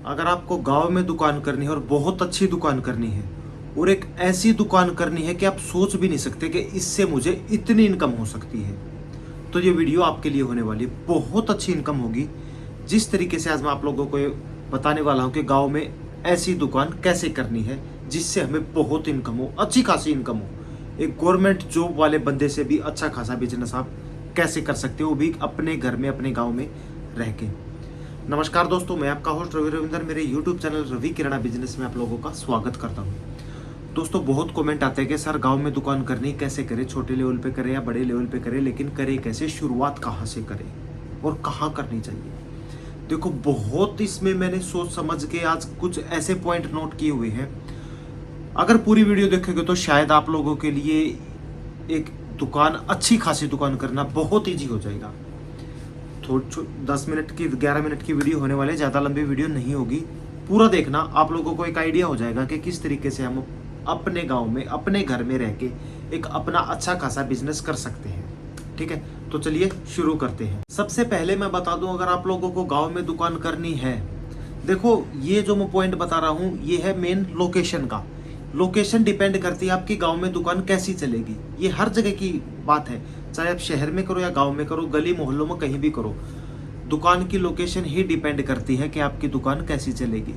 अगर आपको गांव में दुकान करनी है और बहुत अच्छी दुकान करनी है और एक ऐसी दुकान करनी है कि आप सोच भी नहीं सकते कि इससे मुझे इतनी इनकम हो सकती है, तो ये वीडियो आपके लिए होने वाली है। बहुत अच्छी इनकम होगी। जिस तरीके से आज मैं आप लोगों को बताने वाला हूँ कि गांव में ऐसी दुकान कैसे करनी है जिससे हमें बहुत इनकम हो, अच्छी खासी इनकम हो। एक गवर्नमेंट जॉब वाले बंदे से भी अच्छा खासा बिजनेस आप कैसे कर सकते हो, वो भी अपने घर में अपने गाँव में रह के। नमस्कार दोस्तों, मैं आपका होस्ट रवि रविंदर। मेरे YouTube चैनल रवि किराना बिजनेस में आप लोगों का स्वागत करता हूं। दोस्तों, बहुत कमेंट आते हैं कि सर गांव में दुकान करनी कैसे करें, छोटे लेवल पे करें या बड़े लेवल पे करें, लेकिन करें कैसे, शुरुआत कहां से करें और कहां करनी चाहिए। देखो, बहुत इसमें मैंने सोच समझ के आज कुछ ऐसे पॉइंट नोट किए हुए हैं। अगर पूरी वीडियो देखेंगे तो शायद आप लोगों के लिए एक दुकान, अच्छी खासी दुकान करना बहुत ईजी हो जाएगा। 10 मिनट की 11 मिनट की वीडियो होने वाले, ज़्यादा लंबी वीडियो नहीं होगी। पूरा देखना, आप लोगों को एक आइडिया हो जाएगा कि किस तरीके से हम अपने गांव में अपने घर में रह के एक अपना अच्छा खासा बिजनेस कर सकते हैं। ठीक है, तो चलिए शुरू करते हैं। सबसे पहले मैं बता दूं, अगर आप लोगों को गांव में दुकान करनी है, देखो ये जो मैं पॉइंट बता रहा हूँ ये है मेन लोकेशन का। लोकेशन डिपेंड करती है आपकी गांव में दुकान कैसी चलेगी। ये हर जगह की बात है, चाहे आप शहर में करो या गांव में करो, गली मोहल्लों में कहीं भी करो, दुकान की लोकेशन ही डिपेंड करती है कि आपकी दुकान कैसी चलेगी।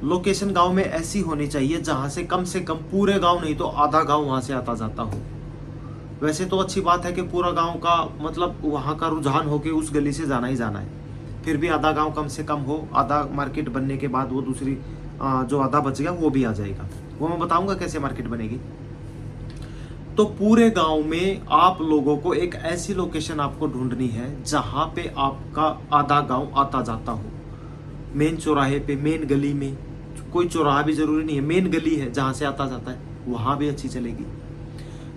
लोकेशन गांव में ऐसी होनी चाहिए जहां से कम पूरे गांव नहीं तो आधा गांव वहां से आता जाता हो। वैसे तो अच्छी बात है कि पूरा गांव का मतलब वहां का रुझान हो के उस गली से जाना ही जाना है, फिर भी आधा गांव कम से कम हो। आधा मार्केट बनने के बाद वो दूसरी जो आधा बच गया वो भी आ जाएगा। वो मैं बताऊंगा कैसे मार्केट बनेगी। तो पूरे गांव में आप लोगों को एक ऐसी लोकेशन आपको ढूंढनी है जहां पे आपका आधा गांव आता जाता हो। मेन चौराहे पे, मेन गली में, कोई चौराहा भी जरूरी नहीं है, मेन गली है जहां से आता जाता है, वहां भी अच्छी चलेगी।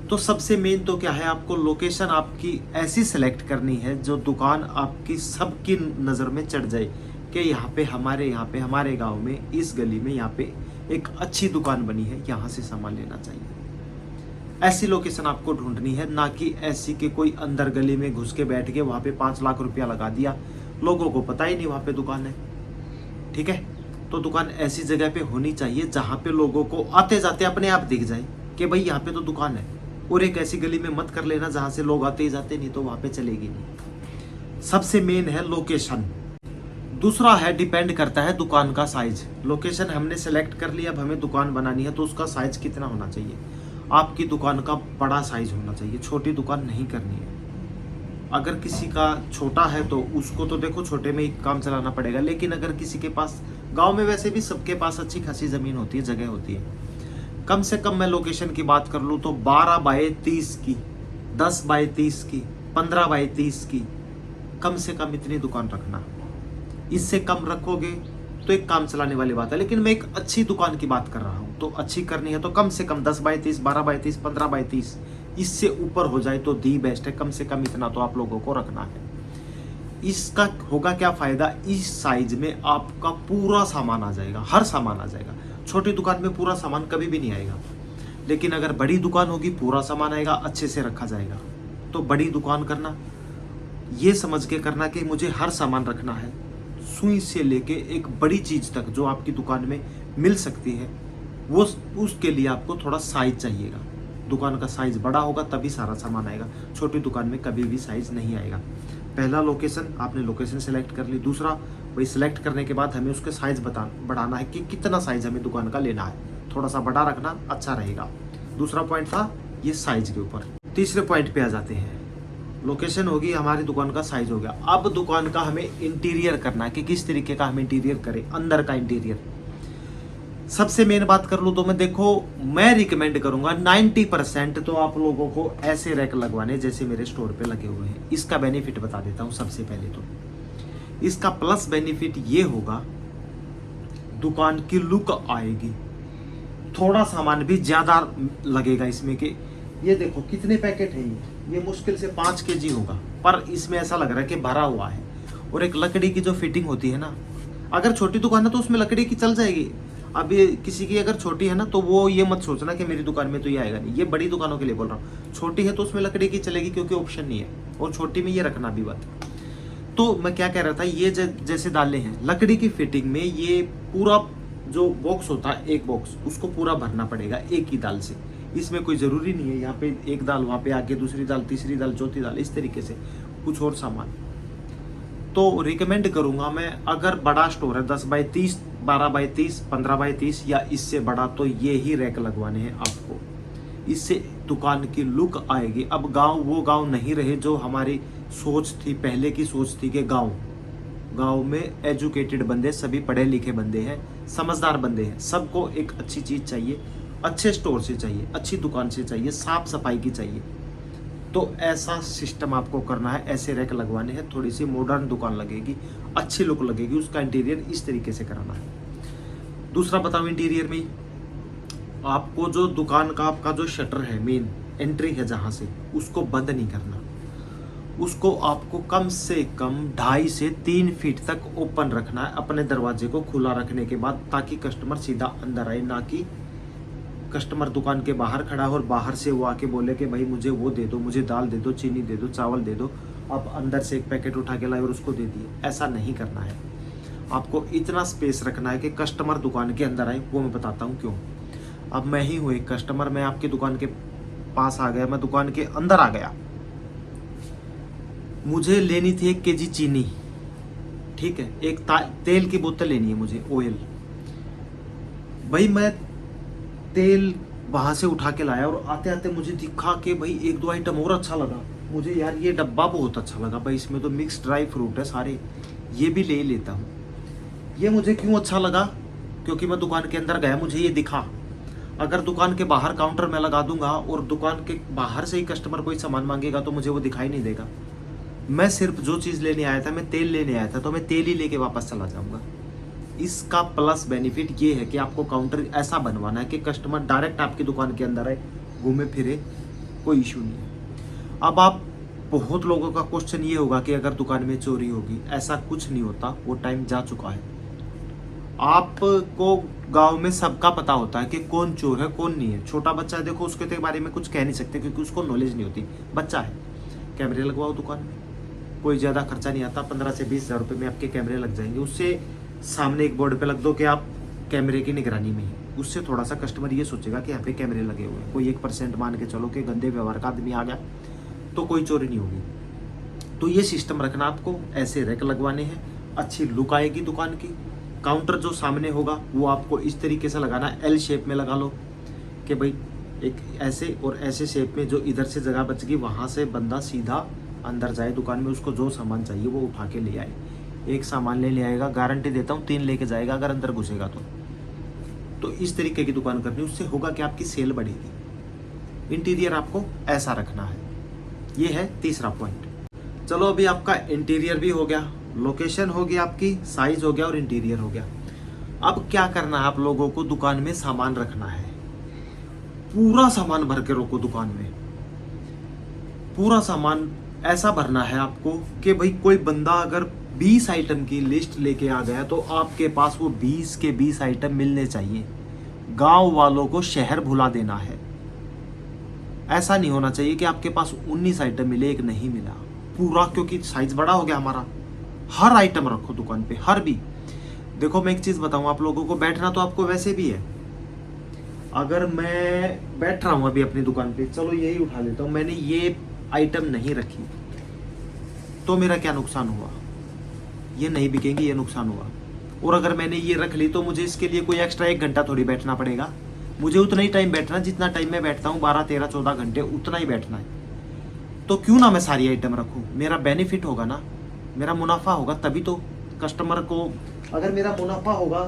तो सबसे मेन तो क्या है, आपको लोकेशन आपकी ऐसी सिलेक्ट करनी है जो दुकान आपकी सबकी नज़र में चढ़ जाए कि यहाँ पे हमारे गांव में इस गली में यहाँ पे एक अच्छी दुकान बनी है, यहाँ से सामान लेना चाहिए। ऐसी लोकेशन आपको ढूंढनी है, ना कि ऐसी कि कोई अंदर गली में घुस के बैठ के वहाँ पे 5 लाख रुपया लगा दिया, लोगों को पता ही नहीं वहाँ पे दुकान है। ठीक है, तो दुकान ऐसी जगह पे होनी चाहिए जहाँ पे लोगों को आते जाते अपने आप दिख जाए कि भाई यहाँ पे तो दुकान है। और एक ऐसी गली में मत कर लेना जहाँ से लोग आते ही जाते, नहीं तो वहाँ पे चलेगी नहीं। सबसे मेन है लोकेशन। दूसरा है, डिपेंड करता है दुकान का साइज। लोकेशन हमने सेलेक्ट कर लिया, अब हमें दुकान बनानी है तो उसका साइज कितना होना चाहिए। आपकी दुकान का बड़ा साइज होना चाहिए, छोटी दुकान नहीं करनी है। अगर किसी का छोटा है तो उसको तो देखो छोटे में ही काम चलाना पड़ेगा, लेकिन अगर किसी के पास, गांव में वैसे भी सबके पास अच्छी खासी ज़मीन होती है, जगह होती है, कम से कम मैं लोकेशन की बात कर लूँ तो 12 बाय 30 की, 10 बाय 30 की, 15 बाय 30 की, कम से कम इतनी दुकान रखना। इससे कम रखोगे तो एक काम चलाने वाली बात है, लेकिन मैं एक अच्छी दुकान की बात कर रहा हूँ। तो अच्छी करनी है तो कम से कम 10 बाय 30, 12 बाय 30, 15 बाय 30, इससे ऊपर हो जाए तो दी बेस्ट है। कम से कम इतना तो आप लोगों को रखना है। इसका होगा क्या फायदा, इस साइज में आपका पूरा सामान आ जाएगा, हर सामान आ जाएगा। छोटी दुकान में पूरा सामान कभी भी नहीं आएगा, लेकिन अगर बड़ी दुकान होगी पूरा सामान आएगा, अच्छे से रखा जाएगा। तो बड़ी दुकान करना, ये समझ के करना कि मुझे हर सामान रखना है, सुई से लेके एक बड़ी चीज तक जो आपकी दुकान में मिल सकती है, वो उसके लिए आपको थोड़ा साइज चाहिएगा। दुकान का साइज बड़ा होगा तभी सारा सामान आएगा, छोटी दुकान में कभी भी साइज नहीं आएगा। पहला लोकेशन, आपने लोकेशन सेलेक्ट कर ली। दूसरा, वही सेलेक्ट करने के बाद हमें उसके साइज बढ़ाना है कि कितना साइज हमें दुकान का लेना है, थोड़ा सा बड़ा रखना अच्छा रहेगा। दूसरा पॉइंट था ये साइज के ऊपर। तीसरे पॉइंट पे आ जाते हैं। लोकेशन होगी, हमारी दुकान का साइज हो गया। अब दुकान का हमें इंटीरियर करना है कि किस तरीके का हम इंटीरियर करें, अंदर का इंटीरियर। सबसे मेन बात कर लूँ तो मैं रिकमेंड करूंगा 90% तो आप लोगों को ऐसे रैक लगवाने जैसे मेरे स्टोर पे लगे हुए हैं। इसका बेनिफिट बता देता हूँ। सबसे पहले तो इसका प्लस बेनिफिट ये होगा, दुकान की लुक आएगी, थोड़ा सामान भी ज्यादा लगेगा इसमें। कि ये देखो कितने पैकेट है, ये मुश्किल से 5 kg होगा, पर इसमें ऐसा लग रहा है कि भरा हुआ है। और एक लकड़ी की जो फिटिंग होती है ना, अगर छोटी दुकान है तो उसमें लकड़ी की चल जाएगी। अब ये किसी की अगर छोटी है ना तो वो ये मत सोचना कि मेरी दुकान में तो ये आएगा नहीं। ये बड़ी दुकानों के लिए बोल रहा हूँ। छोटी है तो उसमें लकड़ी की चलेगी क्योंकि ऑप्शन नहीं है, और छोटी में ये रखना भी बात। तो मैं क्या कह रहा था, ये जैसे दालें हैं लकड़ी की फिटिंग में, ये पूरा जो बॉक्स होता है एक बॉक्स, उसको पूरा भरना पड़ेगा एक ही दाल से। इसमें कोई ज़रूरी नहीं है यहाँ पे एक दाल, वहाँ पे आगे दूसरी दाल, तीसरी दाल, चौथी दाल, इस तरीके से कुछ और सामान। तो रिकमेंड करूँगा मैं, अगर बड़ा स्टोर है 10x30, 12x30, 15x30 या इससे बड़ा, तो ये ही रैक लगवाने हैं आपको। इससे दुकान की लुक आएगी। अब गांव वो गांव नहीं रहे जो हमारी सोच थी, पहले की सोच थी कि गांव में एजुकेटेड बंदे, सभी पढ़े लिखे बंदे हैं, समझदार बंदे हैं, सबको एक अच्छी चीज़ चाहिए, अच्छे स्टोर से चाहिए, अच्छी दुकान से चाहिए, साफ सफाई की चाहिए। तो ऐसा सिस्टम आपको करना है, ऐसे रैक लगवाने हैं, थोड़ी सी मॉडर्न दुकान लगेगी, अच्छी लुक लगेगी, उसका इंटीरियर इस तरीके से कराना है। दूसरा बताऊँ, इंटीरियर में आपको जो दुकान का आपका जो शटर है, मेन एंट्री है जहाँ से, उसको बंद नहीं करना। उसको आपको कम से कम 2.5 से 3 फीट तक ओपन रखना है अपने दरवाजे को खुला रखने के बाद, ताकि कस्टमर सीधा अंदर आए, ना कि कस्टमर दुकान के बाहर खड़ा है और बाहर से वो आके बोले कि भाई मुझे वो दे दो, मुझे दाल दे दो, चीनी दे दो, चावल दे दो, आप अंदर से एक पैकेट उठा के लाए और उसको दे दिए। ऐसा नहीं करना है। आपको इतना स्पेस रखना है कि कस्टमर दुकान के अंदर आए। वो मैं बताता हूँ क्यों। अब मैं ही हूँ एक कस्टमर, मैं आपकी दुकान के पास आ गया, मैं दुकान के अंदर आ गया, मुझे लेनी थी 1 kg चीनी, ठीक है, एक तेल की बोतल लेनी है मुझे, ऑयल। भाई मैं तेल वहां से उठा के लाया और आते आते मुझे दिखा कि भाई 1-2 आइटम और अच्छा लगा मुझे, यार ये डब्बा बहुत अच्छा लगा भाई, इसमें तो मिक्स ड्राई फ्रूट है सारे, ये भी ले लेता हूँ। ये मुझे क्यों अच्छा लगा? क्योंकि मैं दुकान के अंदर गया, मुझे ये दिखा। अगर दुकान के बाहर काउंटर में लगा दूंगा और दुकान के बाहर से ही कस्टमर कोई सामान मांगेगा तो मुझे वो दिखाई नहीं देगा। मैं सिर्फ जो चीज़ लेने आया था, मैं तेल लेने आया था, तो मैं तेल ही लेके वापस चला जाऊंगा। इसका प्लस बेनिफिट ये है कि आपको काउंटर ऐसा बनवाना है कि कस्टमर डायरेक्ट आपकी दुकान के अंदर आए, घूमे फिरे, कोई इशू नहीं है। अब आप, बहुत लोगों का क्वेश्चन ये होगा कि अगर दुकान में चोरी होगी, ऐसा कुछ नहीं होता, वो टाइम जा चुका है। आपको गांव में सबका पता होता है कि कौन चोर है कौन नहीं है। छोटा बच्चा है, देखो उसके बारे में कुछ कह नहीं सकते क्योंकि उसको नॉलेज नहीं होती, बच्चा है। कैमरे लगवाओ दुकान में, कोई ज़्यादा खर्चा नहीं आता, 15 से 20 हज़ार रुपये में आपके कैमरे लग जाएंगे। उससे सामने एक बोर्ड पे लग दो कि आप कैमरे की निगरानी में हैं, उससे थोड़ा सा कस्टमर ये सोचेगा कि यहाँ पे कैमरे लगे हुए हैं। कोई 1% मान के चलो कि गंदे व्यवहार का आदमी आ गया तो कोई चोरी नहीं होगी। तो ये सिस्टम रखना आपको, ऐसे रैक लगवाने हैं, अच्छी लुक आएगी दुकान की। काउंटर जो सामने होगा वो आपको इस तरीके से लगाना है, L शेप में लगा लो कि भाई एक ऐसे और ऐसे शेप में, जो इधर से जगह बच गई वहाँ से बंदा सीधा अंदर जाए दुकान में, उसको जो सामान चाहिए वो उठा के ले आए। एक सामान ले आएगा, गारंटी देता हूँ 3 लेके जाएगा अगर अंदर घुसेगा तो इस तरीके की दुकान करनी। उससे होगा कि आपकी सेल बढ़ेगी। इंटीरियर आपको ऐसा रखना है। ये है तीसरा पॉइंट। चलो अभी आपका इंटीरियर भी हो गया, लोकेशन हो गई आपकी, साइज हो गया और इंटीरियर हो गया। अब क्या करना है, आप लोगों को दुकान में सामान रखना है। पूरा सामान भर के रखो दुकान में, पूरा सामान ऐसा भरना है आपको कि भाई कोई बंदा अगर 20 आइटम की लिस्ट लेके आ गया तो आपके पास वो 20 के 20 आइटम मिलने चाहिए। गांव वालों को शहर भुला देना है। ऐसा नहीं होना चाहिए कि आपके पास 19 आइटम मिले, एक नहीं मिला पूरा, क्योंकि साइज बड़ा हो गया हमारा। हर आइटम रखो दुकान पे, हर भी। देखो मैं एक चीज बताऊं, आप लोगों को बैठना तो आपको वैसे भी है। अगर मैं बैठ रहा हूं अभी अपनी दुकान पे, चलो यही उठा लेता हूं, मैंने ये आइटम नहीं रखी तो मेरा क्या नुकसान हुआ? ये नहीं बिकेंगी, ये नुकसान हुआ। और अगर मैंने ये रख ली तो मुझे इसके लिए कोई एक्स्ट्रा 1 घंटा थोड़ी बैठना पड़ेगा। मुझे उतना ही टाइम बैठना जितना टाइम मैं बैठता हूँ, 12, 13, 14 घंटे उतना ही बैठना है। तो क्यों ना मैं सारी आइटम रखूँ? मेरा बेनिफिट होगा ना, मेरा मुनाफा होगा, तभी तो कस्टमर को। अगर मेरा मुनाफा होगा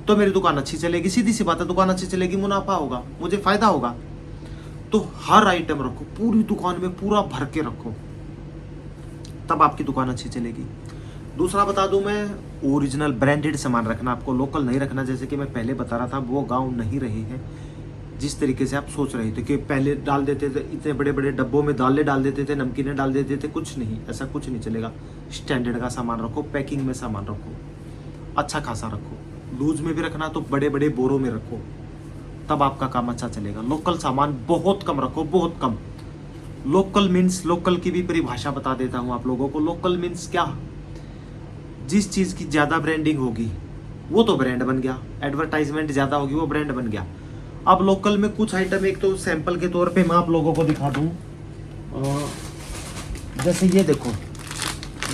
तो मेरी दुकान अच्छी चलेगी, सीधी सी बात है। दुकान अच्छी चलेगी, मुनाफा होगा, मुझे फायदा होगा। तो हर आइटम रखो, पूरी दुकान में पूरा भर के रखो, तब आपकी दुकान अच्छी चलेगी। दूसरा बता दूं मैं, ओरिजिनल ब्रांडेड सामान रखना आपको, लोकल नहीं रखना। जैसे कि मैं पहले बता रहा था, वो गांव नहीं रहे हैं जिस तरीके से आप सोच रहे थे कि पहले डाल देते थे इतने बड़े बड़े डब्बों में, दालें डाल देते थे, नमकीनें डाल देते थे। कुछ नहीं, ऐसा कुछ नहीं चलेगा। स्टैंडर्ड का सामान रखो, पैकिंग में सामान रखो, अच्छा खासा रखो। लूज में भी रखना तो बड़े बड़े बोरों में रखो, तब आपका काम अच्छा चलेगा। लोकल सामान बहुत कम रखो, बहुत कम। लोकल मीन्स, लोकल की भी परिभाषा बता देता हूँ आप लोगों को। लोकल मीन्स क्या, जिस चीज़ की ज़्यादा ब्रांडिंग होगी वो तो ब्रांड बन गया, एडवर्टाइजमेंट ज़्यादा होगी वो ब्रांड बन गया। अब लोकल में कुछ आइटम, एक तो सैंपल के तौर पे मैं आप लोगों को दिखा दूँ, जैसे ये देखो,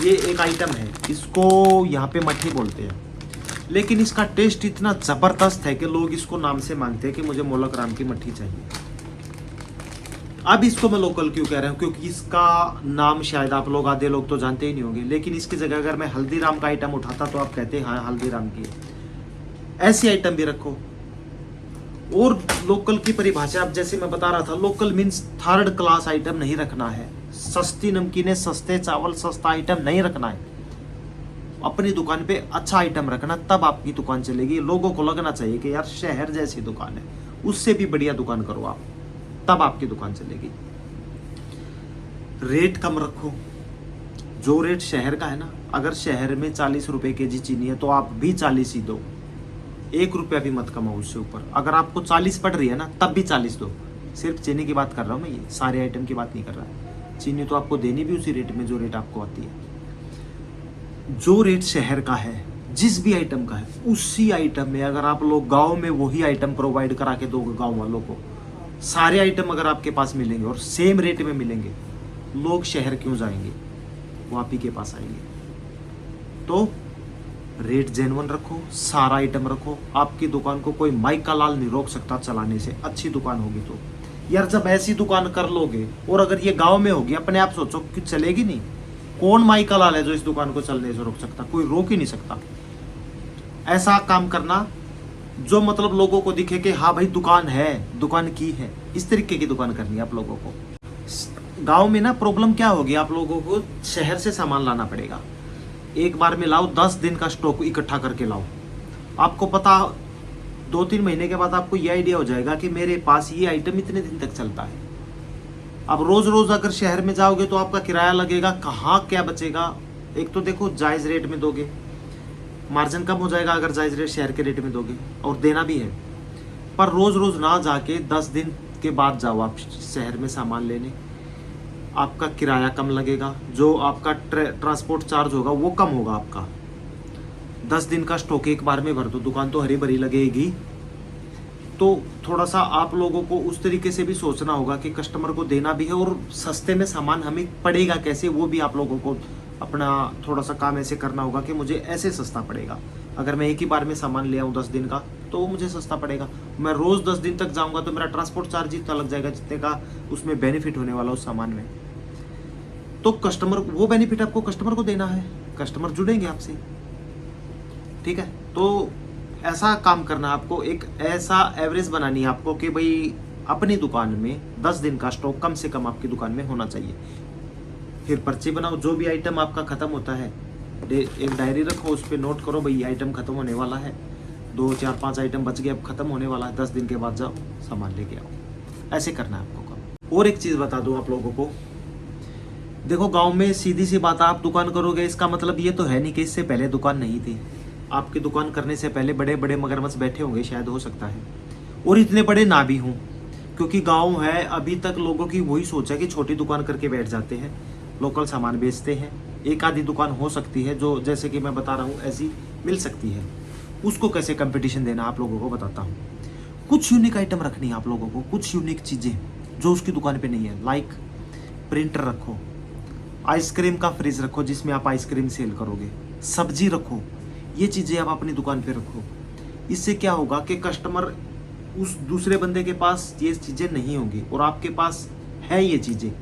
ये एक आइटम है, इसको यहाँ पे मट्ठी बोलते हैं, लेकिन इसका टेस्ट इतना ज़बरदस्त है कि लोग इसको नाम से मांगते हैं कि मुझे मोलक राम की मट्ठी चाहिए। अब इसको मैं लोकल क्यों कह रहा हूँ, क्योंकि इसका नाम शायद आप लोग, आधे लोग तो जानते ही नहीं होंगे, लेकिन इसकी जगह अगर मैं हल्दीराम का आइटम उठाता तो आप कहते हैं हाँ हल्दीराम की है। ऐसी आइटम भी रखो। और लोकल की परिभाषा, अब जैसे मैं बता रहा था, local means third class item नहीं रखना है, सस्ती नमकीनें, सस्ते चावल, सस्ता आइटम नहीं रखना है। अपनी दुकान पे अच्छा आइटम रखना, तब आपकी दुकान चलेगी। लोगों को लगना चाहिए कि यार शहर जैसी दुकान है, उससे भी बढ़िया दुकान करो आप, तब आपकी दुकान चलेगी। रेट कम रखो, जो रेट शहर का है ना, अगर शहर में 40 रुपए केजी चीनी है तो आप भी 40 ही दो, 1 रुपया भी मत कमाओ उससे ऊपर। अगर आपको 40 पड़ रही है ना, तब भी 40 दो। सिर्फ चीनी की बात कर रहा हूँ मैं, ये सारे आइटम की बात नहीं कर रहा। चीनी तो आपको देनी भी उसी रेट में जो रेट आपको आती है। जो रेट शहर का है जिस भी आइटम का है, उसी आइटम में अगर आप लोग गांव में वही आइटम प्रोवाइड करा के दोगे गांव वालों को, सारे आइटम अगर आपके पास मिलेंगे और सेम रेट में मिलेंगे, लोग शहर क्यों जाएंगे, वो आप ही के पास आएंगे। तो रेट जेन्युइन रखो, सारा आइटम रखो। आपकी दुकान को कोई माइक का लाल नहीं रोक सकता चलाने से, अच्छी दुकान होगी तो। यार जब ऐसी दुकान कर लोगे, और अगर ये गांव में होगी, अपने आप सोचो कि चलेगी नहीं। कौन माइक का लाल है जो इस दुकान को चलने से रोक सकता, कोई रोक ही नहीं सकता। ऐसा काम करना जो मतलब लोगों को दिखे कि हाँ भाई दुकान है, दुकान की है, इस तरीके की दुकान करनी है आप लोगों को। गांव में ना प्रॉब्लम क्या होगी, आप लोगों को शहर से सामान लाना पड़ेगा, एक बार में लाओ, 10 दिन का स्टॉक इकट्ठा करके लाओ। आपको पता, 2-3 महीने के बाद आपको ये आइडिया हो जाएगा कि मेरे पास ये आइटम इतने दिन तक चलता है। अब रोज रोज अगर शहर में जाओगे तो आपका किराया लगेगा, कहाँ क्या बचेगा। एक तो देखो जायज रेट में दोगे, मार्जिन कम हो जाएगा अगर जायज रेट शहर के रेट में दोगे, और देना भी है। पर रोज रोज ना जाके 10 दिन के बाद जाओ आप शहर में सामान लेने, आपका किराया कम लगेगा, जो आपका ट्रांसपोर्ट चार्ज होगा वो कम होगा आपका। 10 दिन का स्टॉक एक बार में भर दो, दुकान तो हरी भरी लगेगी। तो थोड़ा सा आप लोगों को उस तरीके से भी सोचना होगा कि कस्टमर को देना भी है, और सस्ते में सामान हमें पड़ेगा कैसे, वो भी आप लोगों को अपना थोड़ा सा काम ऐसे करना होगा कि मुझे ऐसे सस्ता पड़ेगा। अगर मैं एक ही बार में सामान ले आऊँ 10 दिन का तो वो मुझे सस्ता पड़ेगा। मैं रोज़ 10 दिन तक जाऊँगा तो मेरा ट्रांसपोर्ट चार्ज इतना लग जाएगा जितने का उसमें बेनिफिट होने वाला उस सामान में। तो कस्टमर, वो बेनिफिट आपको कस्टमर को देना है, कस्टमर जुड़ेंगे आपसे, ठीक है। तो ऐसा काम करना आपको, एक ऐसा एवरेज बनानी है आपको कि भाई अपनी दुकान में 10 दिन का स्टॉक कम से कम आपकी दुकान में होना चाहिए। फिर पर्ची बनाओ, जो भी आइटम आपका ख़त्म होता है एक डायरी रखो, उस पर नोट करो भाई आइटम ख़त्म होने वाला है, 2 4 5 आइटम बच गए, अब ख़त्म होने वाला है, 10 दिन के बाद जाओ सामान लेके आओ। ऐसे करना है आपको काम। और एक चीज़ बता दूँ आप लोगों को, देखो गांव में सीधी सी बात, आप दुकान करोगे इसका मतलब ये तो है नहीं कि इससे पहले दुकान नहीं थी। आपकी दुकान करने से पहले बड़े बड़े मगरमच्छ बैठे होंगे, शायद, हो सकता है, और इतने बड़े ना भी हों, क्योंकि गांव है, अभी तक लोगों की वही सोच है कि छोटी दुकान करके बैठ जाते हैं, लोकल सामान बेचते हैं। एक आधी दुकान हो सकती है जो, जैसे कि मैं बता रहा हूँ, ऐसी मिल सकती है। उसको कैसे कंपटीशन देना आप लोगों को बताता हूँ। कुछ यूनिक आइटम रखनी है आप लोगों को, कुछ यूनिक चीज़ें जो उसकी दुकान पे नहीं है। लाइक प्रिंटर रखो, आइसक्रीम का फ्रिज रखो जिसमें आप आइसक्रीम सेल करोगे, सब्जी रखो, ये चीज़ें आप अपनी दुकान पे रखो। इससे क्या होगा कि कस्टमर, उस दूसरे बंदे के पास ये चीज़ें नहीं होंगी और आपके पास है ये चीज़ें,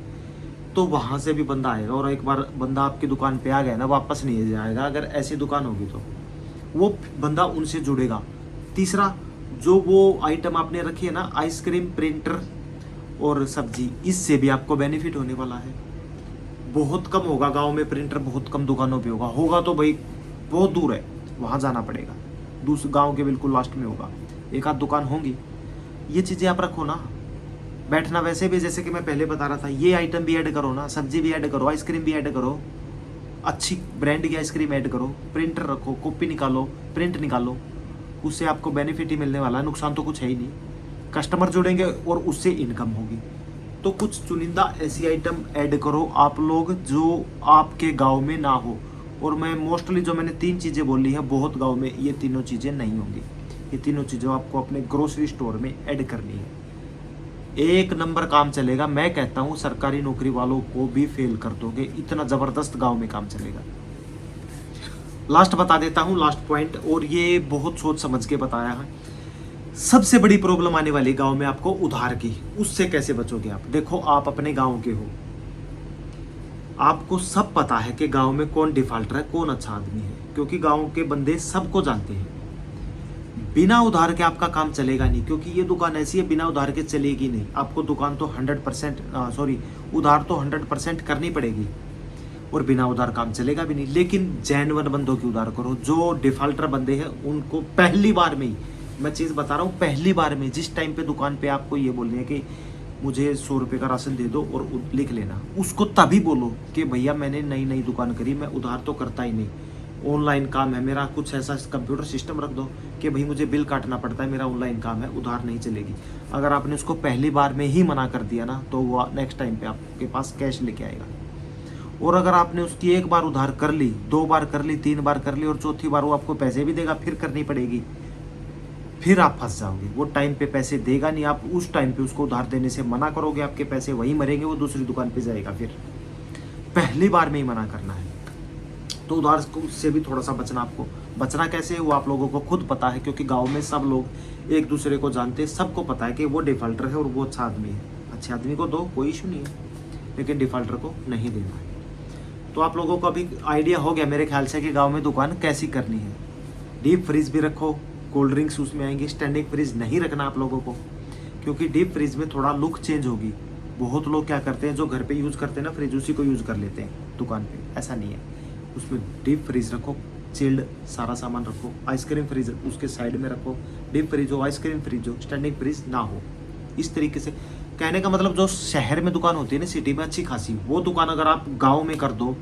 तो वहाँ से भी बंदा आएगा, और एक बार बंदा आपकी दुकान पे आ गया ना, वापस नहीं जाएगा। अगर ऐसी दुकान होगी तो वो बंदा उनसे जुड़ेगा। तीसरा, जो वो आइटम आपने रखी है ना, आइसक्रीम, प्रिंटर और सब्जी, इससे भी आपको बेनिफिट होने वाला है। बहुत कम होगा गांव में प्रिंटर, बहुत कम दुकानों पे होगा तो भाई बहुत दूर है, वहाँ जाना पड़ेगा, दूसरे गांव के बिल्कुल लास्ट में होगा, एक आध दुकान होंगी। ये चीज़ें आप रखो ना। बैठना वैसे भी, जैसे कि मैं पहले बता रहा था, ये आइटम भी ऐड करो ना, सब्जी भी ऐड करो, आइसक्रीम भी ऐड करो, अच्छी ब्रांड की आइसक्रीम ऐड करो, प्रिंटर रखो, कॉपी निकालो, प्रिंट निकालो, उससे आपको बेनिफिट ही मिलने वाला है, नुकसान तो कुछ है ही नहीं। कस्टमर जुड़ेंगे और उससे इनकम होगी। तो कुछ चुनिंदा ऐसी आइटम ऐड करो आप लोग जो आपके गांव में ना हो। और मैं मोस्टली जो मैंने 3 चीज़ें बोली हैं, बहुत गांव में ये तीनों चीज़ें नहीं होंगी। ये तीनों चीज़ें आपको अपने ग्रोसरी स्टोर में ऐड करनी है। एक नंबर काम चलेगा। मैं कहता हूँ सरकारी नौकरी वालों को भी फेल कर दोगे, इतना ज़बरदस्त गाँव में काम चलेगा। लास्ट बता देता हूँ, लास्ट पॉइंट, और ये बहुत सोच समझ के बताया है। सबसे बड़ी प्रॉब्लम आने वाली गांव में आपको उधार की, उससे कैसे बचोगे आप? देखो, आप अपने गांव के हो, आपको सब पता है कि गांव में कौन डिफॉल्टर है, कौन अच्छा आदमी है, क्योंकि गांव के बंदे सबको जानते हैं। बिना उधार के आपका काम चलेगा नहीं, क्योंकि ये दुकान ऐसी है बिना उधार के चलेगी नहीं। आपको दुकान तो 100% उधार तो 100% करनी पड़ेगी, और बिना उधार काम चलेगा भी नहीं। लेकिन जेन्युइन बंदों की उधार करो। जो डिफॉल्टर बंदे हैं उनको पहली बार में ही मैं चीज़ बता रहा हूँ, पहली बार में जिस टाइम पे दुकान पे आपको ये बोलनी है कि मुझे 100 रुपये का राशन दे दो और लिख लेना, उसको तभी बोलो कि भैया मैंने नई नई दुकान करी, मैं उधार तो करता ही नहीं, ऑनलाइन काम है मेरा, कुछ ऐसा कंप्यूटर सिस्टम रख दो कि भाई मुझे बिल काटना पड़ता है, मेरा ऑनलाइन काम है, उधार नहीं चलेगी। अगर आपने उसको पहली बार में ही मना कर दिया ना, तो वो नेक्स्ट टाइम पे आपके पास कैश लेके आएगा। और अगर आपने उसकी एक बार उधार कर ली, 2 बार कर ली, 3 बार कर ली, और चौथी बार वो आपको पैसे भी देगा, फिर करनी पड़ेगी, फिर आप फंस जाओगे। वो टाइम पे पैसे देगा नहीं, आप उस टाइम पे उसको उधार देने से मना करोगे, आपके पैसे वहीं मरेंगे, वो दूसरी दुकान पे जाएगा। फिर पहली बार में ही मना करना है। तो उधार से भी थोड़ा सा बचना। आपको बचना कैसे है वो आप लोगों को खुद पता है, क्योंकि गाँव में सब लोग एक दूसरे को जानते हैं, सबको पता है कि वो डिफॉल्टर है और वो अच्छा आदमी है। अच्छे आदमी को दो, कोई इशू नहीं है, लेकिन डिफॉल्टर को नहीं देना है। तो आप लोगों को अभी आइडिया हो गया मेरे ख्याल से कि गांव में दुकान कैसी करनी है। डीप फ्रीज भी रखो, कोल्ड ड्रिंक्स उसमें आएंगी। स्टैंडिंग फ्रीज नहीं रखना आप लोगों को, क्योंकि डीप फ्रीज में थोड़ा लुक चेंज होगी। बहुत लोग क्या करते हैं, जो घर पे यूज़ करते हैं ना फ्रिज, उसी को यूज़ कर लेते हैं दुकान पे। ऐसा नहीं है, उसमें डीप फ्रीज रखो, चिल्ड सारा सामान रखो। आइसक्रीम फ्रीज उसके साइड में रखो। डीप फ्रीज हो, आइसक्रीम फ्रीज हो, स्टैंडिंग फ्रीज ना हो। इस तरीके से कहने का मतलब, जो शहर में दुकान होती है ना, सिटी में अच्छी खासी, वो दुकान अगर आप गांव में कर दो,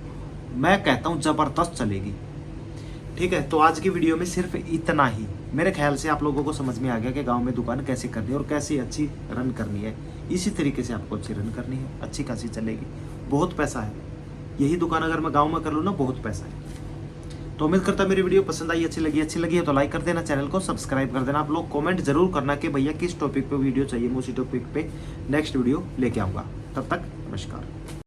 मैं कहता हूँ ज़बरदस्त चलेगी। ठीक है, तो आज की वीडियो में सिर्फ इतना ही। मेरे ख्याल से आप लोगों को समझ में आ गया कि गांव में दुकान कैसे करनी है और कैसे अच्छी रन करनी है। इसी तरीके से आपको अच्छी रन करनी है, अच्छी खासी चलेगी, बहुत पैसा है। यही दुकान अगर मैं गाँव में कर लूँ ना, बहुत पैसा है। तो उम्मीद करता मेरी वीडियो पसंद आई, अच्छी लगी है तो लाइक कर देना, चैनल को सब्सक्राइब कर देना। आप लोग कमेंट जरूर करना कि भैया किस टॉपिक पे वीडियो चाहिए, मैं उसी टॉपिक पे नेक्स्ट वीडियो लेके आऊँगा। तब तक नमस्कार।